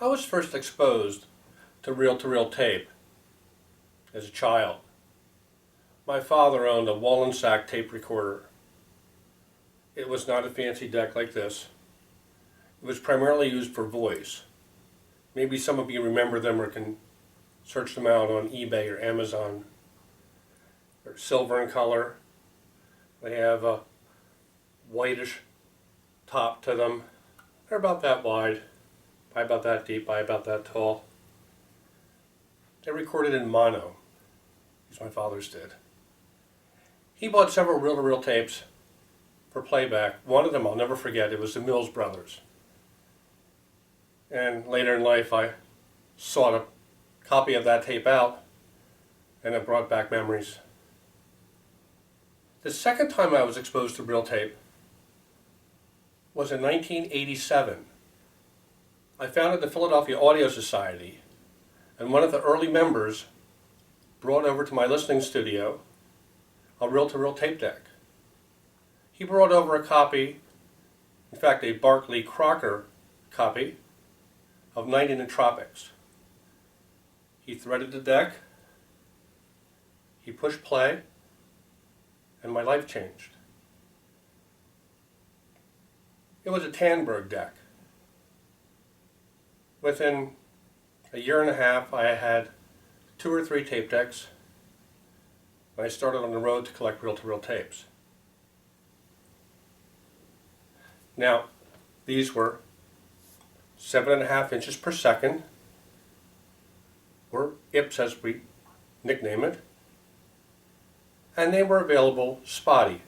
I was first exposed to reel-to-reel tape as a child. My father owned a Wallensack tape recorder. It was not a fancy deck like this. It was primarily used for voice. Maybe some of you remember them or can search them out on eBay or Amazon. They're silver in color. They have a whitish top to them. They're about that wide, by about that deep, by about that tall. They recorded in mono, as my father's did. He bought several reel-to-reel tapes for playback. One of them I'll never forget. It was the Mills Brothers. And later in life I sought a copy of that tape out, and it brought back memories. The second time I was exposed to reel tape was in 1987. I founded the Philadelphia Audio Society, and one of the early members brought over to my listening studio a reel-to-reel tape deck. He brought over a copy, in fact a Barclay Crocker copy, of Night in the Tropics. He threaded the deck, he pushed play, and my life changed. It was a Tandberg deck. Within a year and a half, I had 2 or 3 tape decks. I started on the road to collect reel-to-reel tapes. Now, these were 7.5 inches per second, or IPS as we nickname it, and they were available spotty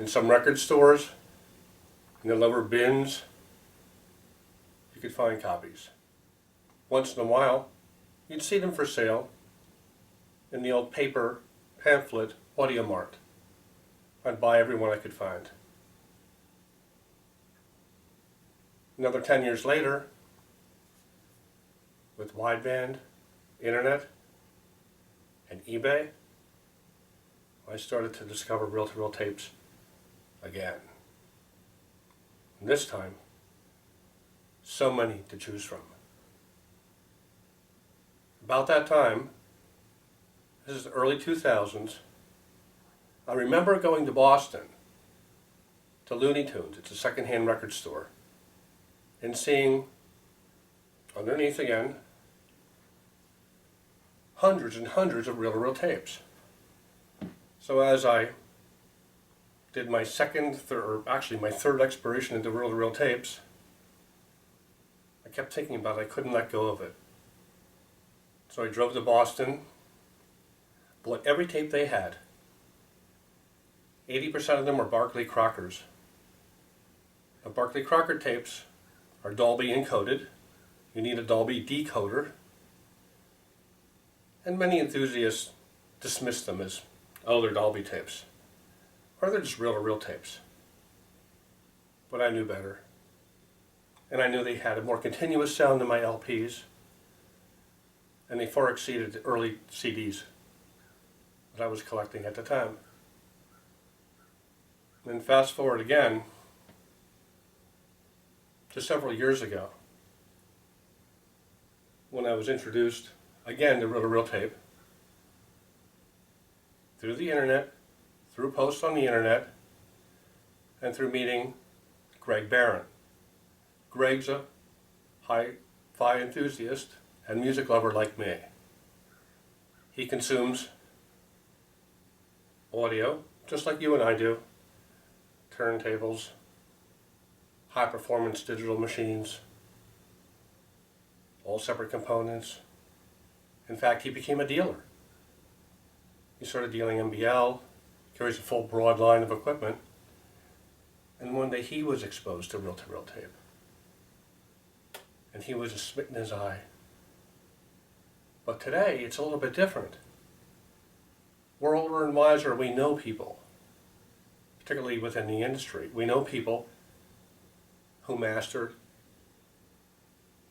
in some record stores, in the lower bins. You could find copies. Once in a while, you'd see them for sale in the old paper pamphlet Audio Mart. I'd buy every one I could find. Another 10 years later, with wideband, internet, and eBay, I started to discover reel-to-reel tapes again. And this time, so many to choose from. About that time, this is the early 2000s, I remember going to Boston, to Looney Tunes, it's a secondhand record store, and seeing, underneath again, hundreds and hundreds of reel-to-reel tapes. So as I did my my third exploration into reel-to-reel tapes, I kept thinking about it. I couldn't let go of it. So I drove to Boston, bought every tape they had. 80% of them were Barclay Crockers. Now, Barclay Crocker tapes are Dolby encoded. You need a Dolby decoder. And many enthusiasts dismiss them as, oh, they're Dolby tapes. Or they're just reel-to-reel tapes. But I knew better. And I knew they had a more continuous sound than my LPs. And they far exceeded the early CDs that I was collecting at the time. And fast forward again to several years ago, when I was introduced again to reel-to-reel tape through the internet, through posts on the internet, and through meeting Greg Barron. Greg's a hi-fi enthusiast and music lover like me. He consumes audio, just like you and I do. Turntables, high-performance digital machines, all separate components. In fact, he became a dealer. He started dealing MBL, carries a full broad line of equipment, and one day he was exposed to reel-to-reel tape. And he was smitten his eye. But today, it's a little bit different. We're older and wiser, we know people, particularly within the industry. We know people who mastered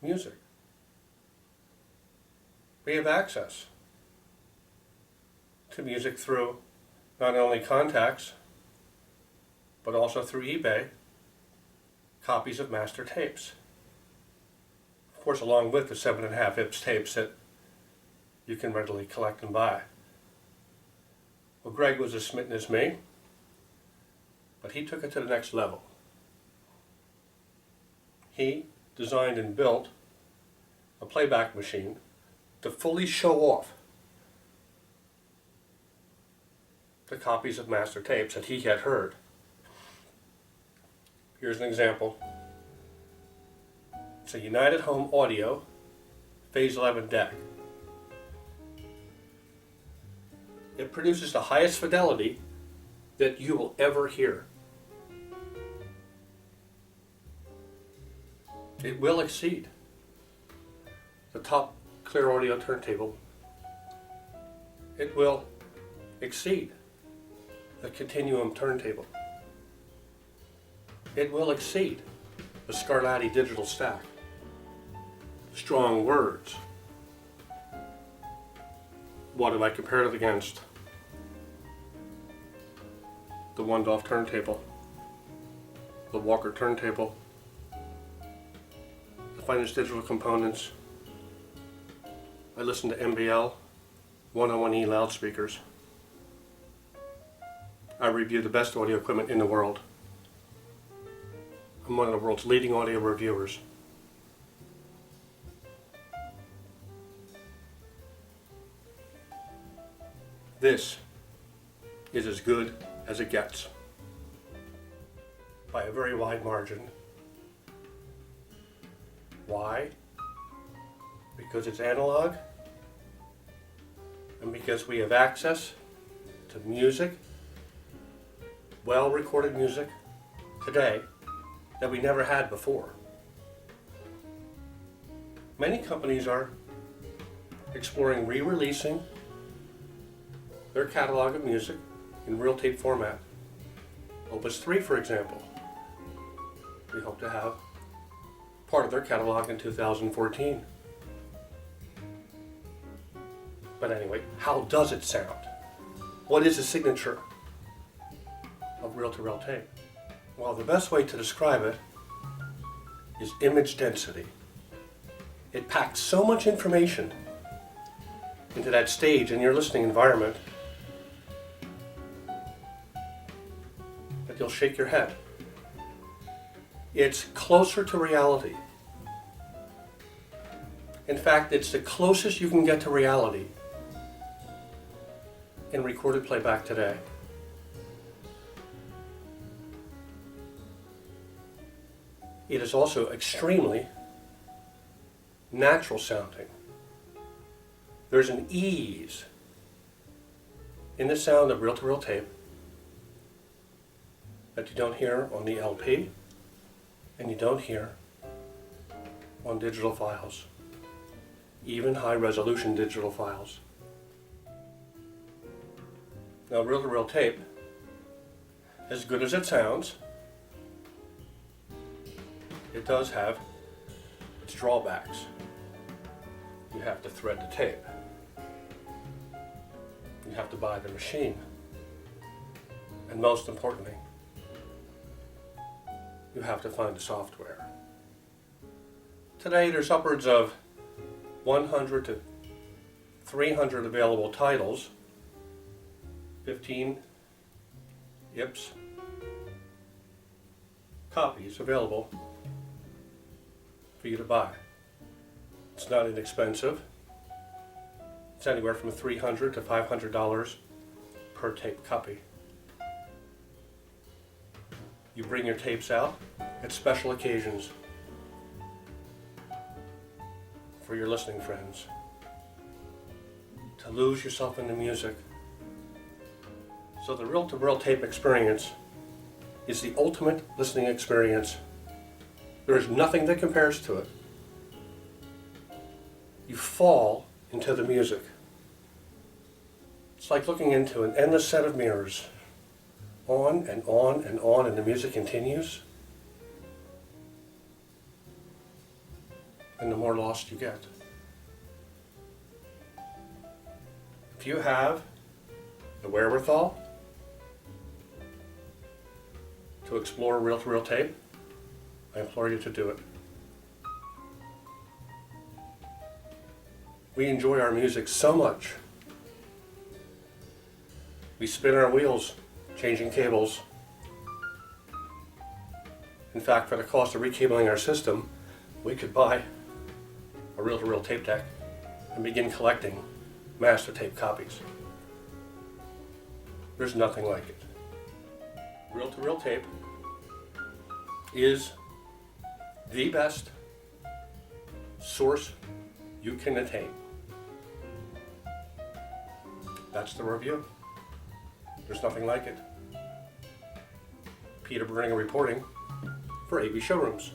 music. We have access to music through not only contacts, but also through eBay, copies of master tapes. Of course, along with the 7.5 Ips tapes that you can readily collect and buy. Well, Greg was as smitten as me, but he took it to the next level. He designed and built a playback machine to fully show off the copies of master tapes that he had heard. Here's an example. It's a United Home Audio Phase 11 deck. It produces the highest fidelity that you will ever hear. It will exceed the top clear audio turntable. It will exceed the Continuum turntable. It will exceed the Scarlatti digital stack. Strong words. What have I compared it against? The Wondorf turntable, the Walker turntable, the finest digital components. I listen to MBL 101E loudspeakers. I review the best audio equipment in the world. I'm one of the world's leading audio reviewers. This is as good as it gets, by a very wide margin. Why? Because it's analog, and because we have access to music, well-recorded music, today, that we never had before. Many companies are exploring re-releasing their catalog of music in real tape format. Opus 3, for example. We hope to have part of their catalog in 2014. But anyway, how does it sound? What is the signature of reel-to-reel tape? Well, the best way to describe it is image density. It packs so much information into that stage in your listening environment that you'll shake your head. It's closer to reality. In fact, it's the closest you can get to reality in recorded playback today. It is also extremely natural sounding. There's an ease in the sound of reel-to-reel tape that you don't hear on the LP and you don't hear on digital files, even high-resolution digital files. Now, reel-to-reel tape, as good as it sounds, it does have its drawbacks. You have to thread the tape. You have to buy the machine. And most importantly, you have to find the software. Today there's upwards of 100 to 300 available titles, 15 Ips copies available for you to buy. It's not inexpensive. It's anywhere from $300 to $500 per tape copy. You bring your tapes out at special occasions for your listening friends, to lose yourself in the music. So the reel-to-reel tape experience is the ultimate listening experience. There is nothing that compares to it. You fall into the music. It's like looking into an endless set of mirrors. On and on and on, and the music continues. And the more lost you get. If you have the wherewithal to explore reel-to-reel tape, I implore you to do it. We enjoy our music so much. We spin our wheels, changing cables. In fact, for the cost of recabling our system, we could buy a reel-to-reel tape deck and begin collecting master tape copies. There's nothing like it. Reel-to-reel tape is the best source you can attain. That's the review. There's nothing like it. Peter Bringer reporting for AV Showrooms.